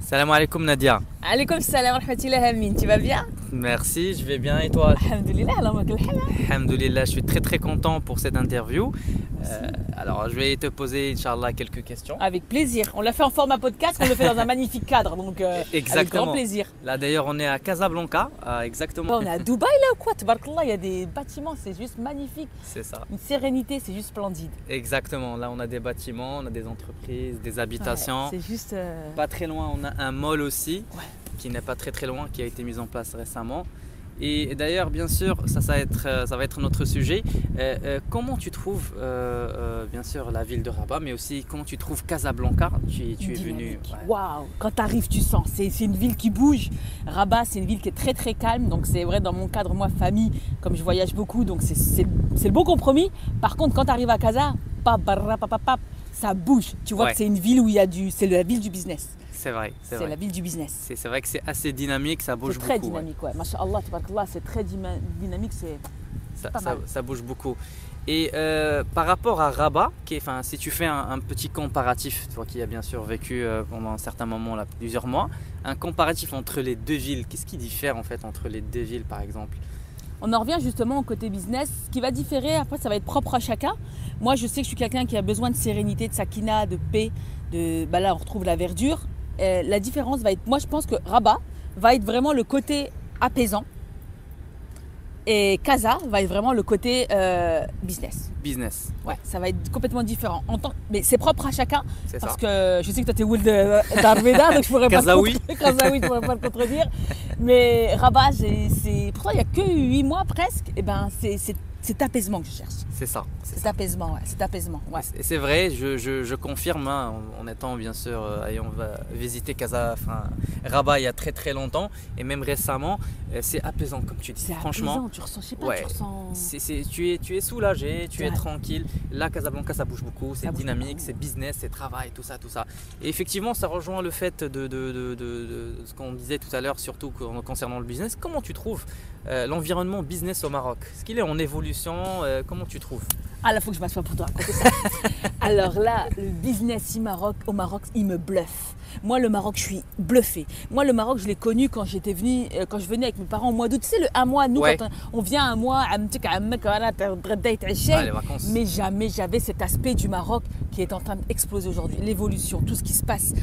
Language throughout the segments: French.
Salam alaikum Nadia. Alaikum salam wa rahmatullahi Amine, tu vas bien? Merci, je vais bien et toi? Alhamdulillah, Alhamdulillah, je suis très content pour cette interview. Alors je vais te poser Inch'Allah quelques questions. Avec plaisir, on l'a fait en format podcast, on le fait dans un magnifique cadre, donc avec grand plaisir. Là d'ailleurs on est à Casablanca, exactement. On est à Dubaï là ou quoi? Tabarakallah, il y a des bâtiments, c'est juste magnifique. C'est ça. Une sérénité, c'est juste splendide. Exactement, là on a des bâtiments, on a des entreprises, des habitations. Ouais, c'est juste… Pas très loin, on a un mall aussi, qui n'est pas très loin, qui a été mis en place récemment. Et d'ailleurs, bien sûr, ça va être notre sujet. Comment tu trouves, bien sûr, la ville de Rabat, mais aussi comment tu trouves Casablanca? Tu es venu. Waouh! Quand tu arrives, tu sens. C'est une ville qui bouge. Rabat, c'est une ville qui est très calme. Donc c'est vrai, dans mon cadre, moi, famille, comme je voyage beaucoup, donc c'est le bon compromis. Par contre, quand tu arrives à Casa, ça bouge. Tu vois que c'est une ville où il y a c'est la ville du business. C'est vrai. C'est la ville du business. C'est vrai que c'est assez dynamique, ça bouge beaucoup. C'est très dynamique, ouais. Masha'Allah, tabarakallah, c'est très dynamique, ça bouge beaucoup. Et par rapport à Rabat, si tu fais un petit comparatif, toi qui as bien sûr vécu pendant un certain moment, là, plusieurs mois, un comparatif entre les deux villes, qu'est-ce qui diffère en fait entre les deux villes par exemple? On en revient justement au côté business. Ce qui va différer, après, ça va être propre à chacun. Moi, je sais que je suis quelqu'un qui a besoin de sérénité, de sakina, de paix. Là, on retrouve la verdure. La différence va être, moi, je pense que Rabat va être vraiment le côté apaisant. Et Casa va être vraiment le côté business. Business. Ouais, ça va être complètement différent. Mais c'est propre à chacun. Parce ça. Que je sais que toi, tu es Would d'Arveda, donc je pourrais Kazaoui. Kazaoui, je pourrais pas le contredire. Mais Rabat, pourtant, il n'y a que 8 mois presque. Et ben, c'est cet apaisement que je cherche. C'est ça. Cet apaisement, ouais. Cet apaisement, ouais. Et c'est vrai, je confirme, hein, en étant bien sûr, ayant visité Rabat il y a très longtemps et même récemment, c'est apaisant comme tu dis. C'est franchement. Apaisant, tu ressens, je sais pas, tu ressens… Tu es soulagé, tu es tranquille. Là, Casablanca, ça bouge beaucoup, c'est dynamique, c'est business, c'est travail, tout ça. Et effectivement, ça rejoint le fait de ce qu'on disait tout à l'heure, surtout concernant le business. Comment tu trouves l'environnement business au Maroc? Est-ce qu'il est en évolution? Comment tu trouves? Ah là, il faut que je m'assoie pour te raconter ça. Alors là, le business au Maroc, il me bluffe. Moi, le Maroc, je suis bluffée. Moi, le Maroc, je l'ai connu quand je venais avec mes parents au mois d'août. Tu sais, le un mois, nous, quand on vient un mois, les vacances. Mais jamais j'avais cet aspect du Maroc qui est en train d'exploser aujourd'hui. L'évolution, tout ce qui se passe,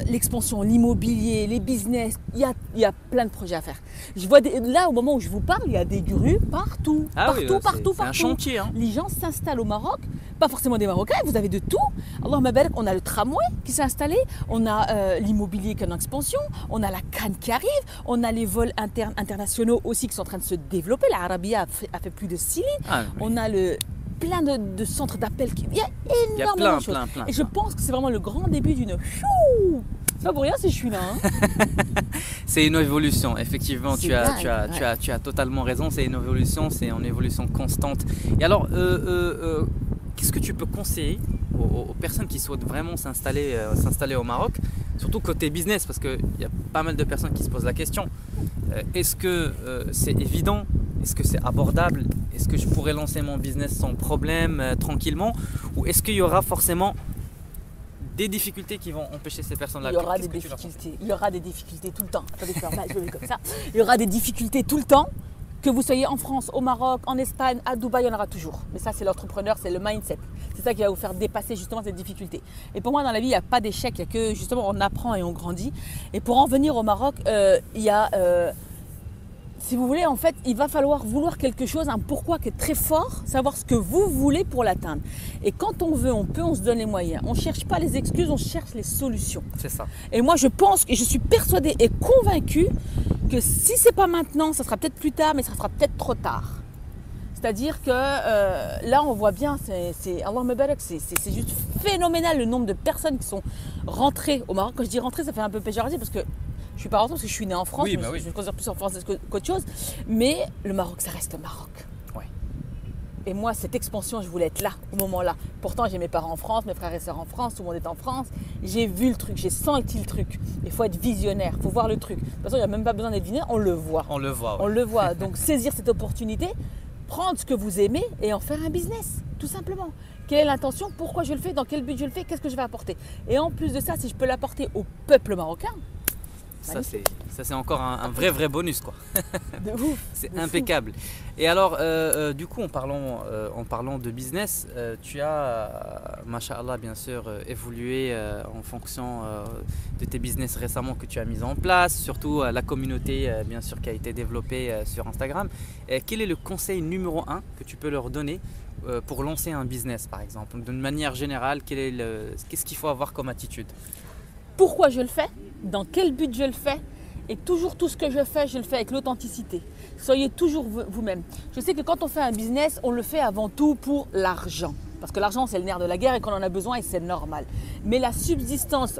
l'expansion, l'immobilier, les business, il y a plein de projets à faire. Je vois là, au moment où je vous parle, il y a des grues partout. Partout. C'est un chantier. Hein. Les gens s'installent au Maroc, pas forcément des Marocains, vous avez de tout. Alors, on a le tramway qui s'est installé, on a l'immobilier qui est en expansion, on a la Cannes qui arrive, on a les vols internationaux aussi qui sont en train de se développer. La Arabia a fait plus de 6 lignes. On a plein de centres d'appel. Il y a énormément de choses. Et je pense que c'est vraiment le grand début d'une… C'est pas pour rien si je suis là. Hein. C'est une évolution, effectivement, tu as totalement raison, c'est une évolution constante. Et alors, qu'est-ce que tu peux conseiller aux personnes qui souhaitent vraiment s'installer au Maroc, surtout côté business, parce qu'il y a pas mal de personnes qui se posent la question. Est-ce que c'est évident? Est-ce que c'est abordable? Est-ce que je pourrais lancer mon business sans problème, tranquillement? Ou est-ce qu'il y aura forcément des difficultés qui vont empêcher ces personnes-là? Il y aura des difficultés tout le temps. Attendez, je vais comme ça. Il y aura des difficultés tout le temps. Que vous soyez en France, au Maroc, en Espagne, à Dubaï, il y en aura toujours. Mais ça, c'est l'entrepreneur, c'est le mindset. C'est ça qui va vous faire dépasser justement cette difficulté. Et pour moi, dans la vie, il n'y a pas d'échec, il y a que justement on apprend et on grandit. Et pour en venir au Maroc, il y a… si vous voulez, en fait, il va falloir vouloir quelque chose, un pourquoi qui est très fort, savoir ce que vous voulez pour l'atteindre. Et quand on veut, on se donne les moyens. On ne cherche pas les excuses, on cherche les solutions. C'est ça. Et moi, je pense et je suis persuadée et convaincue que si ce n'est pas maintenant, ça sera peut-être plus tard, mais ça sera peut-être trop tard. C'est-à-dire que là, on voit bien, Allah me barak, c'est juste phénoménal le nombre de personnes qui sont rentrées au Maroc. Quand je dis rentrées, ça fait un peu péjoratif parce que je suis pas rentrée parce que je suis née en France, je me considère plus en France qu'autre chose. Mais le Maroc, ça reste le Maroc. Ouais. Et moi, cette expansion, je voulais être là, au moment-là. Pourtant, j'ai mes parents en France, mes frères et sœurs en France, tout le monde est en France. J'ai vu le truc, j'ai senti le truc. Il faut être visionnaire, il faut voir le truc. De toute façon, il n'y a même pas besoin d'être visionnaire, on le voit. On le voit. Ouais. On le voit. Donc, saisir cette opportunité, prendre ce que vous aimez et en faire un business, tout simplement. Quelle est l'intention? Pourquoi je le fais? Dans quel but je le fais? Qu'est-ce que je vais apporter? Et en plus de ça, si je peux l'apporter au peuple marocain, Ça c'est encore un vrai bonus quoi. De ouf. C'est de impeccable. Et alors, du coup, en parlant de business, tu as, masha'Allah, bien sûr, évolué en fonction de tes business récemment que tu as mis en place, surtout la communauté, bien sûr, qui a été développée sur Instagram. Quel est le conseil numéro 1 que tu peux leur donner pour lancer un business, par exemple? D'une manière générale, qu'est-ce qu'il faut avoir comme attitude? Pourquoi je le fais, dans quel but je le fais, et toujours tout ce que je le fais avec l'authenticité. Soyez toujours vous-même. Je sais que quand on fait un business, on le fait avant tout pour l'argent. Parce que l'argent, c'est le nerf de la guerre et qu'on en a besoin et c'est normal. Mais la subsistance,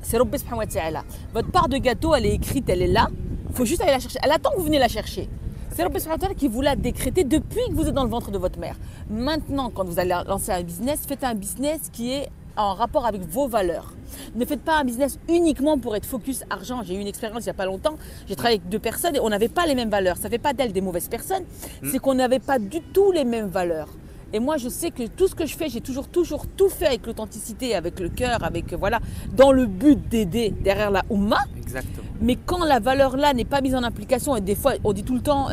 c'est Rabbi subhanahu wa ta'ala. Votre part de gâteau, elle est écrite, elle est là. Il faut juste aller la chercher. Elle attend que vous venez la chercher. C'est Rabbi subhanahu wa ta'ala qui vous l'a décrété depuis que vous êtes dans le ventre de votre mère. Maintenant, quand vous allez lancer un business, faites un business qui est en rapport avec vos valeurs. Ne faites pas un business uniquement pour être focus argent. J'ai eu une expérience il n'y a pas longtemps. J'ai travaillé avec 2 personnes et on n'avait pas les mêmes valeurs. Ça ne fait pas d'elles des mauvaises personnes. C'est qu'on n'avait pas du tout les mêmes valeurs. Et moi, je sais que tout ce que je fais, j'ai toujours tout fait avec l'authenticité, avec le cœur, avec voilà, dans le but d'aider derrière la Oumma. Exactement. Mais quand la valeur là n'est pas mise en application, et des fois, on dit tout le temps,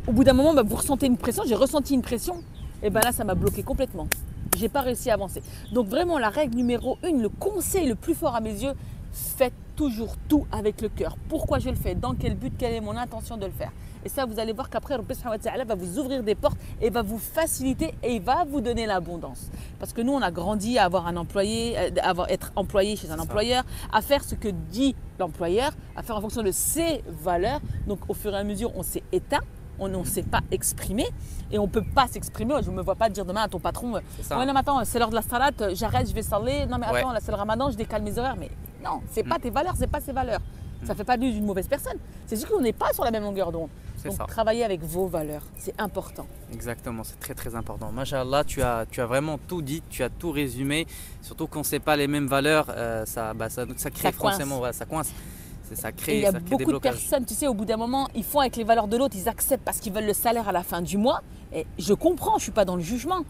au bout d'un moment, vous ressentez une pression. J'ai ressenti une pression. Et là, ça m'a bloqué complètement. J'ai pas réussi à avancer. Donc vraiment, la règle numéro 1, le conseil le plus fort à mes yeux, faites toujours tout avec le cœur. Pourquoi je le fais? Dans quel but? Quelle est mon intention de le faire? Et ça, vous allez voir qu'après, Rabbi subhanahu wa ta'ala va vous ouvrir des portes et va vous faciliter et il va vous donner l'abondance. Parce que nous, on a grandi à avoir un employé, être employé chez un employeur, à faire ce que dit l'employeur, à faire en fonction de ses valeurs. Donc au fur et à mesure, on s'est éteint. On ne sait pas exprimer et on ne peut pas s'exprimer. Je ne me vois pas dire demain à ton patron ouais, non, mais attends, c'est l'heure de la salat, j'arrête, je vais saler. Non, mais attends, là, c'est le ramadan, je décale mes horaires. Mais non, ce n'est pas tes valeurs, ce n'est pas ses valeurs. Ça ne fait pas de lui une mauvaise personne. C'est juste qu'on n'est pas sur la même longueur d'onde. Donc, travaillez avec vos valeurs, c'est important. Exactement, c'est très important. Masha'Allah, tu as vraiment tout dit, tu as tout résumé. Surtout quand ce n'est pas les mêmes valeurs, ça crée forcément, ça coince. Ça crée, il y a beaucoup de personnes, tu sais, au bout d'un moment, ils font avec les valeurs de l'autre, ils acceptent parce qu'ils veulent le salaire à la fin du mois. Et je comprends, je ne suis pas dans le jugement.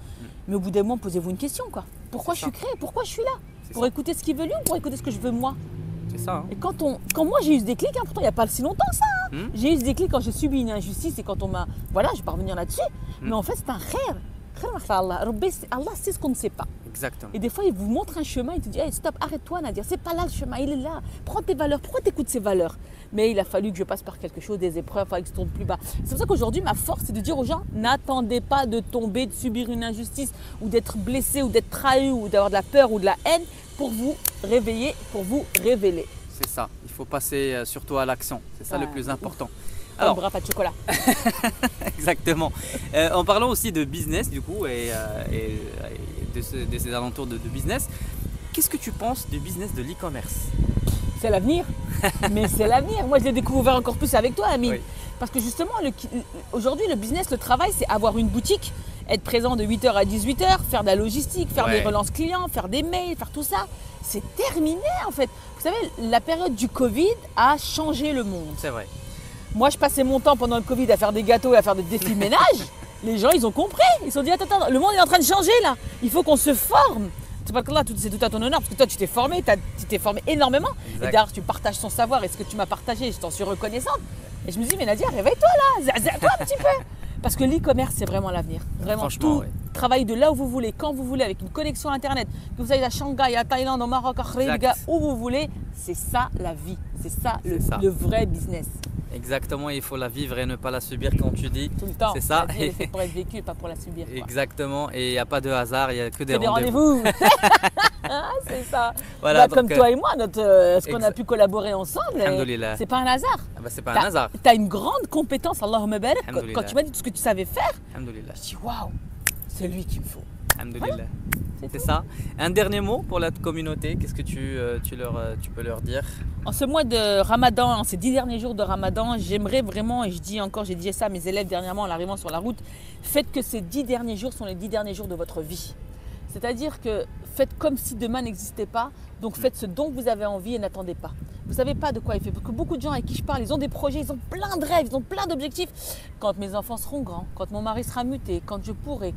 Mais au bout d'un moment, posez-vous une question, quoi. Pourquoi je suis créé? Pourquoi je suis là? Pour écouter ce qu'il veut lui ou pour écouter ce que je veux moi? C'est ça. Et quand moi j'ai eu ce déclic, pourtant il n'y a pas si longtemps ça. J'ai eu ce déclic quand j'ai subi une injustice et quand on m'a... Voilà, je vais pas revenir là-dessus. Mais en fait, c'est un khair. Allah sait ce qu'on ne sait pas. Exactement. Et des fois, il vous montre un chemin, il te dit hey, stop, arrête-toi Nadia, c'est pas là le chemin, il est là. Prends tes valeurs, pourquoi tu écoutes ces valeurs? Mais il a fallu que je passe par quelque chose, des épreuves, il fallait que je tombe plus bas. C'est pour ça qu'aujourd'hui, ma force, c'est de dire aux gens n'attendez pas de tomber, de subir une injustice ou d'être blessé ou d'être trahi ou d'avoir de la peur ou de la haine pour vous réveiller, pour vous révéler. C'est ça, il faut passer surtout à l'action, c'est ça le plus important. Alors, bras, pas de chocolat. Exactement. En parlant aussi de business du coup et de ces alentours de business, qu'est-ce que tu penses du business de l'e-commerce? C'est l'avenir. Mais c'est l'avenir. Moi, je l'ai découvert encore plus avec toi, Amine. Oui. Parce que justement, aujourd'hui, le business, le travail, c'est avoir une boutique, être présent de 8h à 18h, faire de la logistique, faire des relances clients, faire des mails, faire tout ça. C'est terminé en fait. Vous savez, la période du Covid a changé le monde. C'est vrai. Moi, je passais mon temps pendant le Covid à faire des gâteaux et à faire des défis ménage. Les gens, ils ont compris. Ils se sont dit, attends, le monde est en train de changer là. Il faut qu'on se forme. C'est pas que là, c'est tout à ton honneur, parce que toi, tu t'es formé énormément. Exact. Et d'ailleurs, tu partages son savoir et ce que tu m'as partagé, je t'en suis reconnaissante. Et je me dis, mais Nadia, réveille-toi là, zaza-toi un petit peu. Parce que l'e-commerce, c'est vraiment l'avenir. Vraiment, tout. Oui. Travailler de là où vous voulez, quand vous voulez, avec une connexion Internet. Que vous soyez à Shanghai, à Thaïlande, au Maroc, à Khréga, où vous voulez, c'est ça la vie. C'est ça le vrai business. Exactement, il faut la vivre et ne pas la subir quand tu dis. Tout le temps. C'est ça. Elle est faite pour être vécue, pas pour la subir. Quoi. Exactement, et il n'y a pas de hasard, il n'y a que des rendez-vous. C'est ça. Voilà, comme toi et moi, ce qu'on a pu collaborer ensemble, c'est pas un hasard. Ah bah, c'est pas un hasard. Tu as une grande compétence, Allahumma barak. Quand tu m'as dit tout ce que tu savais faire, je dis waouh, c'est lui qu'il me faut. Alhamdoulilah. C'est ça. Un dernier mot pour la communauté, qu'est-ce que tu peux leur dire? En ce mois de Ramadan, en ces 10 derniers jours de Ramadan, j'aimerais vraiment, et j'ai dit ça à mes élèves dernièrement en arrivant sur la route, faites que ces 10 derniers jours sont les 10 derniers jours de votre vie. C'est-à-dire que faites comme si demain n'existait pas, donc faites ce dont vous avez envie et n'attendez pas. Vous ne savez pas de quoi il fait, parce que beaucoup de gens avec qui je parle, ils ont des projets, ils ont plein de rêves, ils ont plein d'objectifs. Quand mes enfants seront grands, quand mon mari sera muté, quand je pourrai,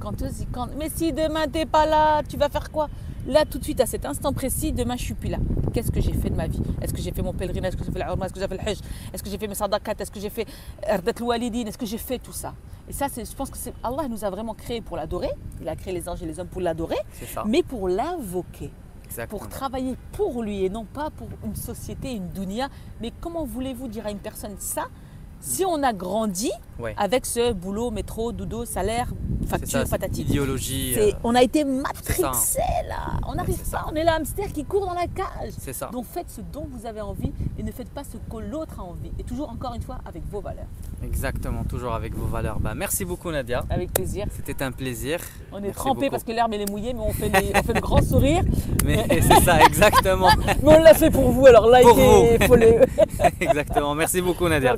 mais si demain t'es pas là, tu vas faire quoi? là tout de suite à cet instant précis, demain je suis plus là. Qu'est-ce que j'ai fait de ma vie? Est-ce que j'ai fait mon pèlerinage? Est-ce que j'ai fait l'Umrah? Est-ce que j'ai fait le Hajj? Est-ce que j'ai fait mes sadaqat? Est-ce que j'ai fait Erdat al-Walidin? Est-ce que j'ai fait tout ça? Et ça, je pense que Allah nous a vraiment créés pour l'adorer. Il a créé les anges et les hommes pour l'adorer, mais pour l'invoquer. Pour travailler pour lui et non pas pour une société, une dunya. Mais comment voulez-vous dire à une personne ça si on a grandi avec ce boulot, métro, dodo, salaire, facture, patati. Idéologie. On a été matrixés là. On n'arrive pas, on est là, hamster qui court dans la cage. C'est ça. Donc faites ce dont vous avez envie et ne faites pas ce que l'autre a envie. Et toujours, encore une fois, avec vos valeurs. Exactement, toujours avec vos valeurs. Merci beaucoup Nadia. Avec plaisir. C'était un plaisir. On est trempés parce que l'herbe elle est mouillée, mais on fait le grand sourire. Mais c'est ça, exactement. Mais on l'a fait pour vous, alors likez et followez. Exactement, merci beaucoup Nadia.